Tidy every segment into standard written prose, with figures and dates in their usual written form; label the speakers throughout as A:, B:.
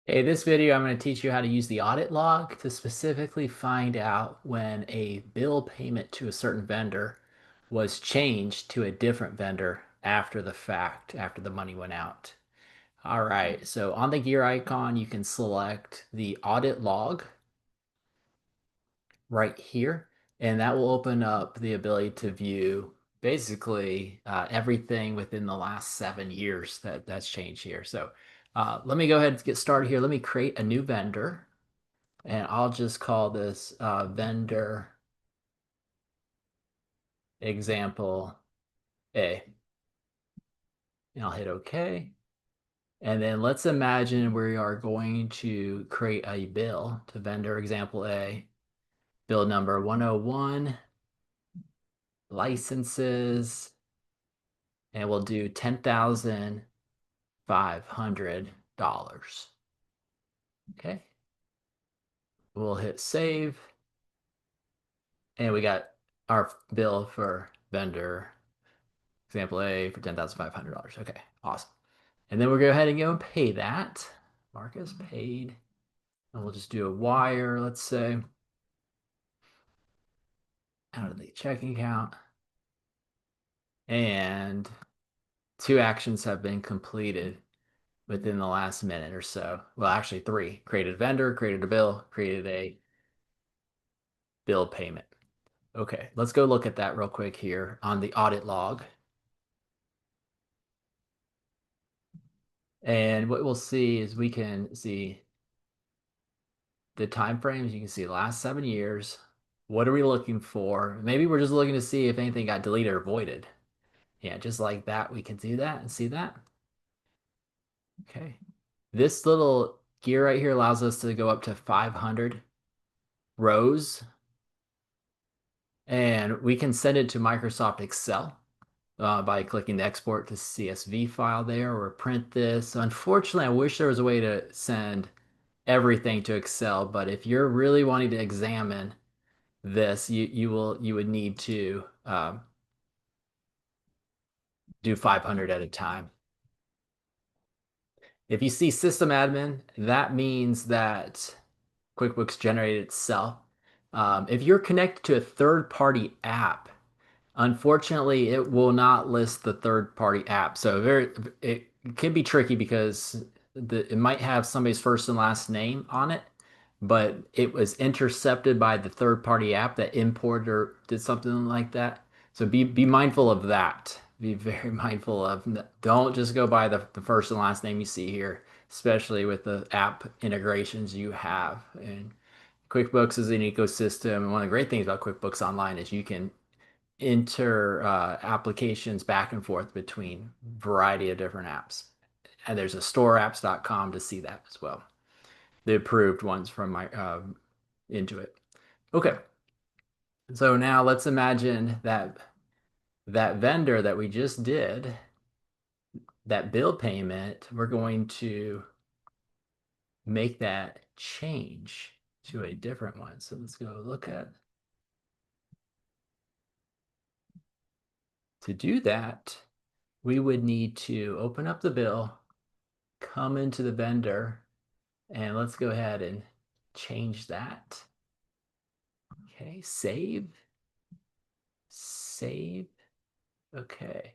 A: Hey, this video, I'm going to teach you how to use the audit log to specifically find out when a bill payment to a certain vendor was changed to a different vendor after the fact, after the money went out. All right, so on the gear icon, you can select the audit log right here, and that will open up the ability to view basically everything within the last 7 years that's changed here. So let me go ahead and get started here. Let me create a new vendor. And I'll just call this vendor example A. And I'll hit OK. And then let's imagine we are going to create a bill to vendor example A, bill number 101, licenses, and we'll do $10,500. Okay. We'll hit save. And we got our bill for vendor example A for $10,500. Okay, awesome. And then we'll go ahead and go and pay that. Mark as paid. And we'll just do a wire, let's say, out of the checking account. And two actions have been completed within the last minute or so. Well, actually three. Created a vendor, created a bill, created a bill payment. Okay, let's go look at that real quick here on the audit log. And what we'll see is we can see the time frames. You can see the last 7 years. What are we looking for? Maybe we're just looking to see if anything got deleted or voided. Yeah, just like that, we can do that and see that. Okay. This little gear right here allows us to go up to 500 rows, and we can send it to Microsoft Excel by clicking the export to CSV file there or print this. Unfortunately, I wish there was a way to send everything to Excel, but if you're really wanting to examine this, you would need to do 500 at a time. If you see system admin, that means that QuickBooks generated itself. If you're connected to a third-party app, unfortunately, it will not list the third-party app. So it can be tricky because it might have somebody's first and last name on it, but it was intercepted by the third-party app that imported or did something like that. So be mindful of that. Be very mindful of don't just go by the first and last name you see here, especially with the app integrations you have. And QuickBooks is an ecosystem. And one of the great things about QuickBooks Online is you can enter applications back and forth between a variety of different apps. And there's a storeapps.com to see that as well. The approved ones from my Intuit. Okay, so now let's imagine that vendor that we just did, that bill payment, we're going to make that change to a different one. So let's go look at. To do that, we would need to open up the bill, come into the vendor, and let's go ahead and change that. Okay, save, save. Okay.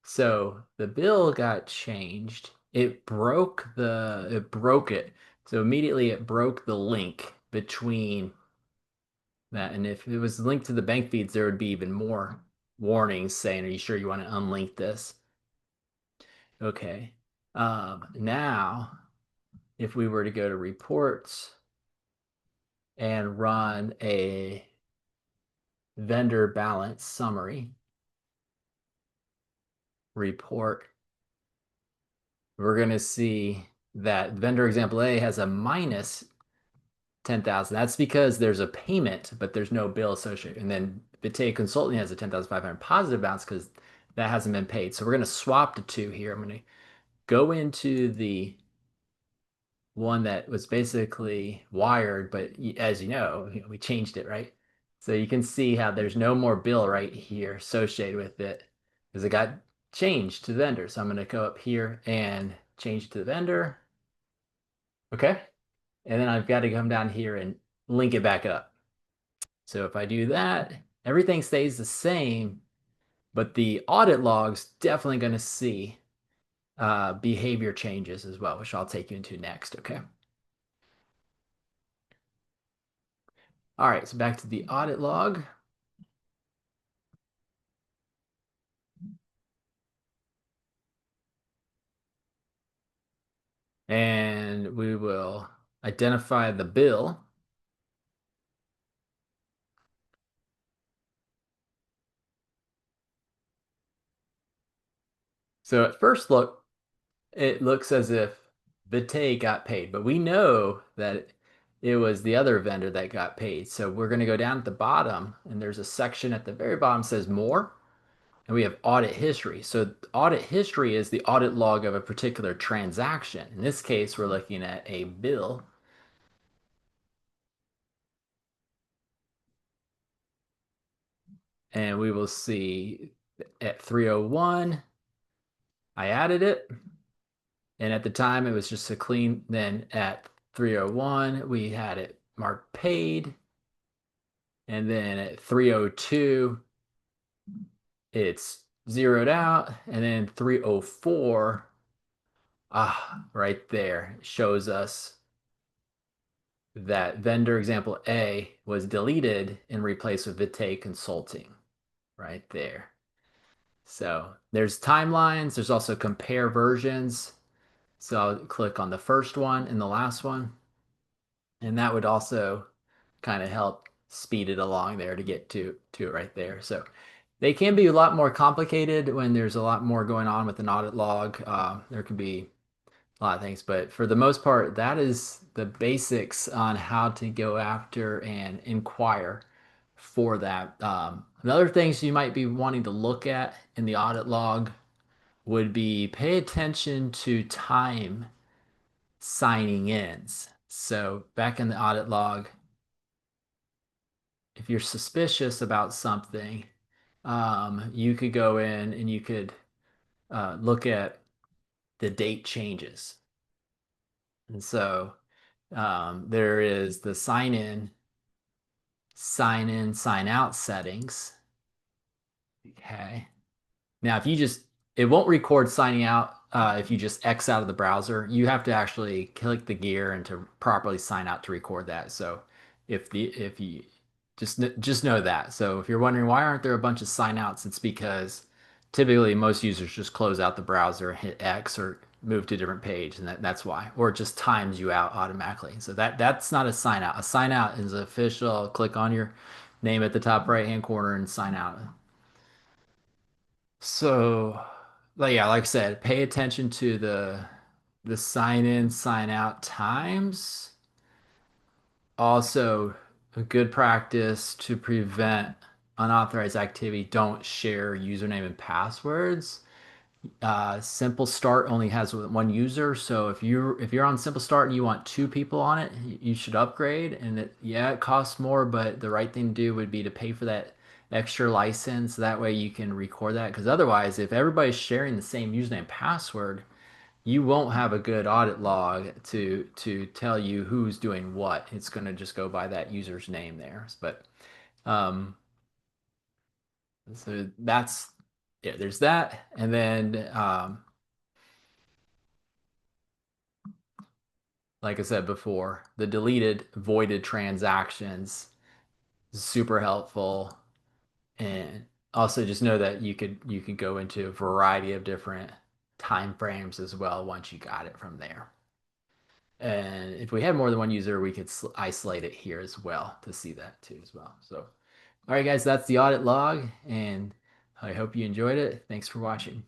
A: So the bill got changed. It broke it. So immediately it broke the link between that. And if it was linked to the bank feeds, there would be even more warnings saying, are you sure you want to unlink this? Okay. Now, if we were to go to reports and run a vendor balance summary report, we're going to see that vendor example A has a minus 10,000. That's because there's a payment, but there's no bill associated. And then Payee Consulting has a 10,500 positive balance because that hasn't been paid. So we're going to swap the two here. I'm going to go into the one that was basically wired, but as you know, we changed it, right? So you can see how there's no more bill right here associated with it because it got changed to the vendor. So I'm going to go up here and change to the vendor. Okay. And then I've got to come down here and link it back up. So if I do that, everything stays the same, but the audit log's definitely going to see behavior changes as well, which I'll take you into next. Okay. All right. So back to the audit log. And we will identify the bill. So at first look, it looks as if Vitae got paid, but we know that it was the other vendor that got paid. So we're going to go down at the bottom, and there's a section at the very bottom that says more, and we have audit history. So audit history is the audit log of a particular transaction. In this case, we're looking at a bill, and we will see at 301, I added it. And at the time, it was just a clean. Then at 301, we had it marked paid. And then at 302, it's zeroed out. And then 304, right there shows us that vendor example A was deleted and replaced with Vitae Consulting right there. So there's timelines. There's also compare versions. So I'll click on the first one and the last one. And that would also kind of help speed it along there to get to it right there. So they can be a lot more complicated when there's a lot more going on with an audit log. There could be a lot of things, but for the most part, that is the basics on how to go after and inquire for that. Another things you might be wanting to look at in the audit log would be pay attention to time signing ins. So back in the audit log, if you're suspicious about something, you could go in and you could look at the date changes. And so there is the sign out settings. Okay. Now, if you just, it won't record signing out if you just X out of the browser. You have to actually click the gear and to properly sign out to record that. So if you just know that. So if you're wondering why aren't there a bunch of sign outs, it's because typically most users just close out the browser, hit X or move to a different page, and that's why. Or it just times you out automatically. So that's not a sign out. A sign out is official. Click on your name at the top right hand corner and sign out. So, yeah, like I said, pay attention to the sign in, sign out times. Also, a good practice to prevent unauthorized activity, don't share username and passwords. Simple Start only has one user, so if you're on Simple Start and you want two people on it, you should upgrade. And it costs more, but the right thing to do would be to pay for that extra license. That way you can record that. Because otherwise, if everybody's sharing the same username and password, you won't have a good audit log to tell you who's doing what. It's going to just go by that user's name there. But um, so that's yeah, there's that, and then like I said before, the deleted voided transactions is super helpful. And also just know that you could go into a variety of different time frames as well once you got it from there. And if we had more than one user, we could isolate it here as well to see that too as well. So, all right, guys, that's the audit log, and I hope you enjoyed it. Thanks for watching.